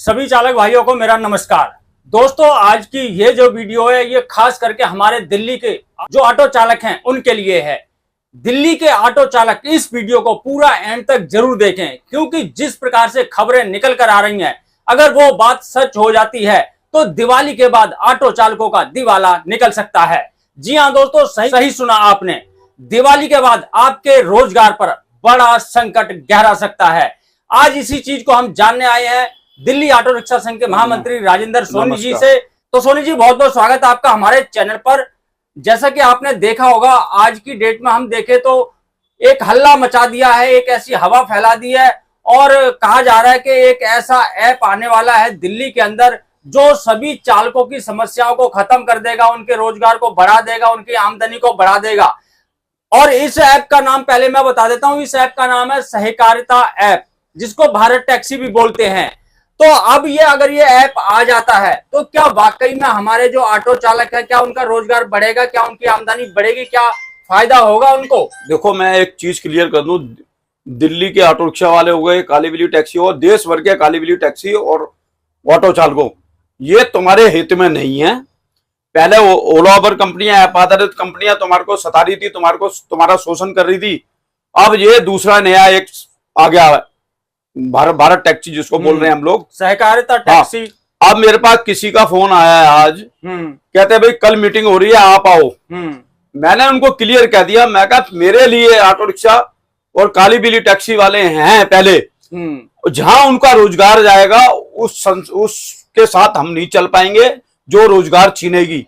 सभी चालक भाइयों को मेरा नमस्कार। दोस्तों, आज की ये जो वीडियो है ये खास करके हमारे दिल्ली के जो ऑटो चालक हैं उनके लिए है। दिल्ली के ऑटो चालक इस वीडियो को पूरा एंड तक जरूर देखें, क्योंकि जिस प्रकार से खबरें निकल कर आ रही हैं, अगर वो बात सच हो जाती है तो दिवाली के बाद ऑटो चालकों का दिवाला निकल सकता है। जी हाँ दोस्तों, सही सुना आपने। दिवाली के बाद आपके रोजगार पर बड़ा संकट गहरा सकता है। आज इसी चीज को हम जानने आए हैं दिल्ली ऑटो रिक्शा संघ के महामंत्री राजेंद्र सोनी जी से। तो सोनी जी, बहुत बहुत स्वागत है आपका हमारे चैनल पर। जैसा कि आपने देखा होगा, आज की डेट में हम देखें तो एक हल्ला मचा दिया है, एक ऐसी हवा फैला दी है और कहा जा रहा है कि एक ऐसा ऐप आने वाला है दिल्ली के अंदर जो सभी चालकों की समस्याओं को खत्म कर देगा, उनके रोजगार को बढ़ा देगा, उनकी आमदनी को बढ़ा देगा। और इस ऐप का नाम पहले मैं बता देता हूं, इस ऐप का नाम है सहकारिता ऐप, जिसको भारत टैक्सी भी बोलते हैं। तो अब ये अगर ये ऐप आ जाता है तो क्या वाकई में हमारे जो ऑटो चालक है, क्या उनका रोजगार बढ़ेगा, क्या उनकी आमदनी बढ़ेगी, क्या फायदा होगा उनको? देखो, मैं एक चीज क्लियर कर दूं, दिल्ली के ऑटो रिक्शा वाले हो गए, काली बिल्ली टैक्सी हो, देश भर के काली बिल्ली टैक्सी और ऑटो चालकों, ये तुम्हारे हित में नहीं है। पहले ओला उबर कंपनियां, ऐप आधारित कंपनियां तुम्हारे को सता रही थी, तुम्हारा शोषण कर रही थी। अब ये दूसरा नया एक आ गया है, भारत टैक्सी जिसको बोल रहे हैं हम लोग, सहकारिता टैक्सी। हाँ, अब मेरे पास किसी का फोन आया है आज, कहते हैं भाई कल मीटिंग हो रही है, आप आओ। मैंने उनको क्लियर कह दिया, मैं कहा मेरे लिए ऑटो रिक्शा और काली बिल्ली टैक्सी वाले हैं पहले, जहां उनका रोजगार जाएगा उसके साथ हम नहीं चल पाएंगे। जो रोजगार छीनेगी,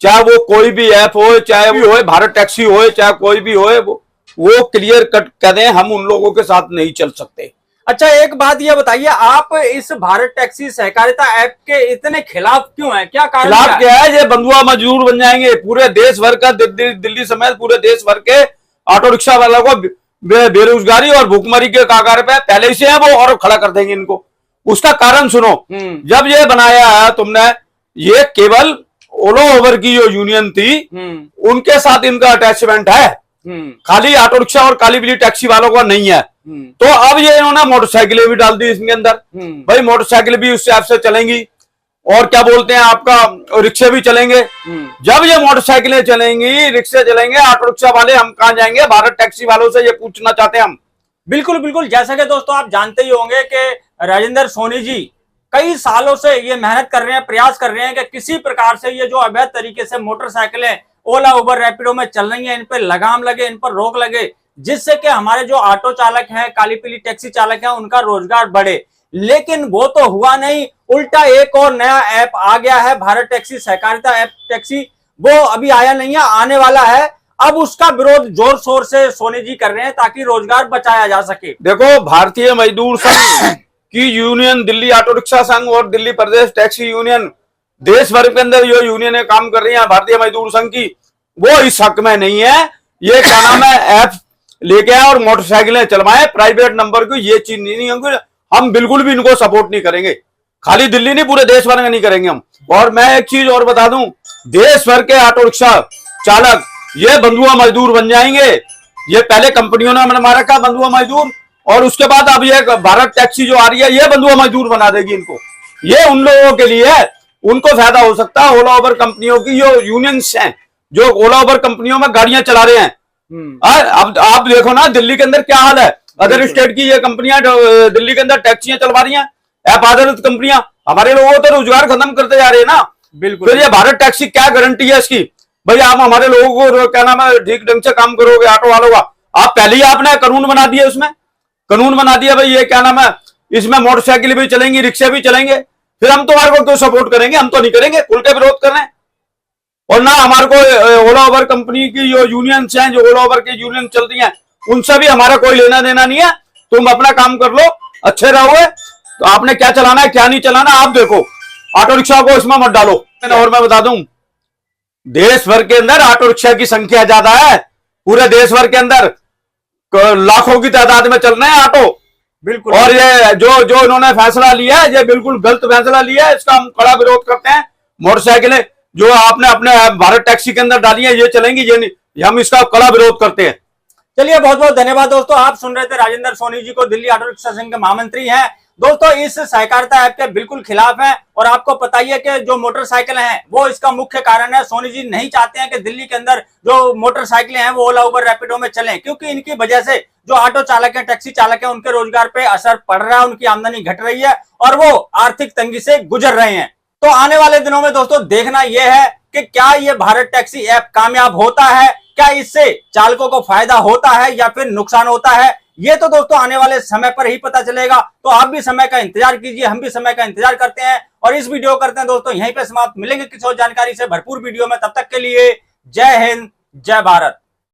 चाहे वो कोई भी ऐप हो, चाहे वो हो भारत टैक्सी हो, चाहे कोई भी हो, वो क्लियर कट कह दें, हम उन लोगों के साथ नहीं चल सकते। अच्छा, एक बात ये बताइए, आप इस भारत टैक्सी सहकारिता ऐप के इतने खिलाफ क्यों हैं? क्या कारण? खिलाफ क्या है? ये बंधुआ मजदूर बन जाएंगे पूरे देश भर का, दिल्ली समेत पूरे देश भर के ऑटो रिक्शा वालों को बेरोजगारी और भूखमरी के कगार पे पहले से है वो, और खड़ा कर देंगे इनको। उसका कारण सुनो, जब ये बनाया है तुमने, ये केवल ओला उबर की जो यूनियन थी उनके साथ इनका अटैचमेंट है, खाली ऑटो रिक्शा और काली बिल्ली टैक्सी वालों का नहीं है। तो अब ये इन्होंने मोटरसाइकिलें भी डाल दी इसके अंदर, भाई मोटरसाइकिल भी उस ऐप से चलेंगी, और क्या बोलते हैं आपका रिक्शे भी चलेंगे। जब ये मोटरसाइकिलें चलेंगी, रिक्शे चलेंगे, ऑटो रिक्शा वाले हम कहां जाएंगे? भारत टैक्सी वालों से ये पूछना चाहते हैं हम। बिल्कुल बिल्कुल, जैसा कि दोस्तों आप जानते ही होंगे कि राजेंद्र सोनी जी कई सालों से ये मेहनत कर रहे हैं, प्रयास कर रहे हैं कि किसी प्रकार से ये जो अवैध तरीके से मोटरसाइकिलें ओला उबर रैपिडो में चल रही हैं, इन पर लगाम लगे, इन पर रोक लगे, जिससे कि हमारे जो ऑटो चालक हैं, काली पीली टैक्सी चालक हैं, उनका रोजगार बढ़े। लेकिन वो तो हुआ नहीं, उल्टा एक और नया ऐप आ गया है, भारत टैक्सी सहकारिता ऐप टैक्सी। वो अभी आया नहीं है, आने वाला है। अब उसका विरोध जोर शोर से सोनी जी कर रहे हैं ताकि रोजगार बचाया जा सके। देखो, भारतीय मजदूर संघ की यूनियन, दिल्ली ऑटो रिक्शा संघ और दिल्ली प्रदेश टैक्सी यूनियन, देश भर के अंदर जो यूनियन काम कर रही है भारतीय मजदूर संघ की, वो इस हक में नहीं है। ये क्या नाम है, ऐप लेके आए और मोटरसाइकिलें चलवाएं प्राइवेट नंबर की, ये चीज नहीं होंगे। हम बिल्कुल भी इनको सपोर्ट नहीं करेंगे, खाली दिल्ली नहीं, पूरे देश भर में नहीं करेंगे हम। और मैं एक चीज और बता दूं, देश भर के ऑटो रिक्शा चालक ये बंधुआ मजदूर बन जाएंगे। ये पहले कंपनियों ने बना रखा बंधुआ मजदूर, और उसके बाद अब ये भारत टैक्सी जो आ रही है, ये बंधुआ मजदूर बना देगी इनको। ये उन लोगों के लिए है, उनको फायदा हो सकता है। ओला उबर कंपनियों की जो यूनियंस हैं, जो ओला उबर कंपनियों में गाड़ियां चला रहे हैं, अब आप देखो ना दिल्ली के अंदर क्या हाल है। अदर स्टेट की ये कंपनियां दिल्ली के अंदर टैक्सियां चलवा रही हैं, ऐप आधारित कंपनियां, हमारे लोगों को तो रोजगार खत्म करते जा रहे हैं ना। बिल्कुल। फिर ये भारत टैक्सी क्या गारंटी है इसकी? भाई आप हमारे लोगों को क्या नाम है ठीक ढंग से काम करोगे ऑटो वालों का? आप पहले ही आपने कानून बना दिया, उसमें कानून बना दिया भाई ये क्या नाम है, इसमें मोटरसाइकिल भी चलेंगी, रिक्शे भी चलेंगे। फिर हम तुम्हारे को क्यों सपोर्ट करेंगे? हम तो नहीं करेंगे, खुल के विरोध कर रहे हैं। और ना हमारे को ओला उबर कंपनी की जो यूनियंस हैं, जो ओला उबर की यूनियन चल रही हैं, उनसे भी हमारा कोई लेना देना नहीं है। तुम अपना काम कर लो, अच्छे रहोगे। तो आपने क्या चलाना है क्या नहीं चलाना आप देखो, ऑटो रिक्शा को इसमें मत डालो। और मैं बता दूं, देश भर के अंदर ऑटो रिक्शा की संख्या ज्यादा है, पूरे देश भर के अंदर लाखों की तादाद में चल रहे हैं ऑटो। बिल्कुल। और ये जो इन्होंने फैसला लिया है, ये बिल्कुल गलत फैसला लिया है, इसका हम कड़ा विरोध करते हैं। मोटरसाइकिलें जो आपने अपने भारत टैक्सी के अंदर डाली है, ये चलेंगी, ये नहीं, हम इसका कड़ा विरोध करते हैं। चलिए, बहुत बहुत धन्यवाद दोस्तों। आप सुन रहे थे राजेंद्र सोनी जी को, दिल्ली ऑटो रिक्शा संघ के महामंत्री हैं। दोस्तों इस सहकारिता ऐप के बिल्कुल खिलाफ है और आपको पता ही है कि जो मोटरसाइकिल हैं वो इसका मुख्य कारण है। सोनी जी नहीं चाहते हैं कि दिल्ली के अंदर जो मोटरसाइकिलें हैं वो ओला उबर रैपिडो में चलें, क्योंकि इनकी वजह से जो ऑटो चालक हैं, टैक्सी चालक हैं, उनके रोजगार पे असर पड़ रहा है, उनकी आमदनी घट रही है और वो आर्थिक तंगी से गुजर रहे हैं। तो आने वाले दिनों में दोस्तों देखना यह है कि क्या ये भारत टैक्सी ऐप कामयाब होता है, क्या इससे चालकों को फायदा होता है या फिर नुकसान होता है। ये तो दोस्तों आने वाले समय पर ही पता चलेगा। तो आप भी समय का इंतजार कीजिए, हम भी समय का इंतजार करते हैं और इस वीडियो करते हैं दोस्तों यहीं पे समाप्त। मिलेंगे किसी और जानकारी से भरपूर वीडियो में, तब तक के लिए जय हिंद, जय भारत।